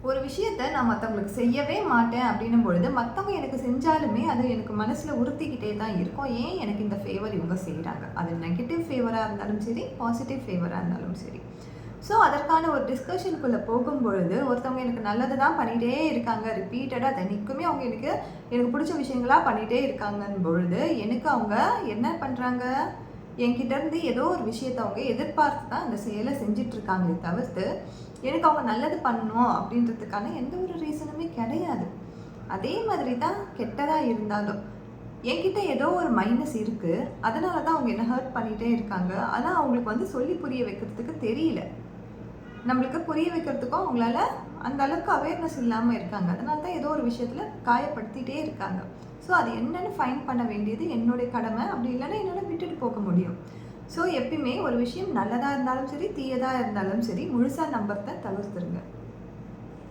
ஒரு விஷயத்த நான் மற்றவங்களுக்கு செய்யவே மாட்டேன் அப்படின்னும் பொழுது மற்றவங்க எனக்கு செஞ்சாலுமே அது எனக்கு மனசில் உறுத்திக்கிட்டே தான் இருக்கும். ஏன் எனக்கு இந்த ஃபேவர் இவங்க செய்கிறாங்க, அது நெகட்டிவ் ஃபேவராக இருந்தாலும் சரி, பாசிட்டிவ் ஃபேவராக இருந்தாலும் சரி. ஸோ அதற்கான ஒரு டிஸ்கஷனுக்குள்ளே போகும்பொழுது ஒருத்தவங்க எனக்கு நல்லது தான் பண்ணிகிட்டே இருக்காங்க, ரிப்பீட்டடாக தினைக்குமே அவங்க எனக்கு பிடிச்ச விஷயங்களாக பண்ணிகிட்டே இருக்காங்கன்னு பொழுது எனக்கு அவங்க என்ன பண்ணுறாங்க, என்கிட்டேருந்து ஏதோ ஒரு விஷயத்தை அவங்க எதிர்பார்த்து தான் அந்த செயலை செஞ்சிட்ருக்காங்களே தவிர்த்து எனக்கு அவங்க நல்லது பண்ணணும் அப்படின்றதுக்கான எந்த ஒரு ரீசனுமே கிடையாது. அதே மாதிரி தான் கெட்டதாக இருந்தாலும் என்கிட்ட ஏதோ ஒரு மைனஸ் இருக்குது, அதனால தான் அவங்க என்ன ஹர்ட் பண்ணிகிட்டே இருக்காங்க. ஆனால் அவங்களுக்கு சொல்லி புரிய வைக்கிறதுக்கு தெரியல. நம்மளுக்கு புரிய வைக்கிறதுக்கும் அவங்களால அந்த அளவுக்கு அவேர்னஸ் இல்லாமல் இருக்காங்க. அதனால தான் ஏதோ ஒரு விஷயத்தில் காயப்படுத்திகிட்டே இருக்காங்க. ஸோ அது என்னென்னு ஃபைண்ட் பண்ண வேண்டியது என்னுடைய கடமை. அப்படி இல்லைன்னா என்னால் விட்டுட்டு போக முடியும். ஸோ எப்பயுமே ஒரு விஷயம் நல்லதாக இருந்தாலும் சரி, தீயதாக இருந்தாலும் சரி, முழுசாக நம்புறத தவிர்த்துருங்க.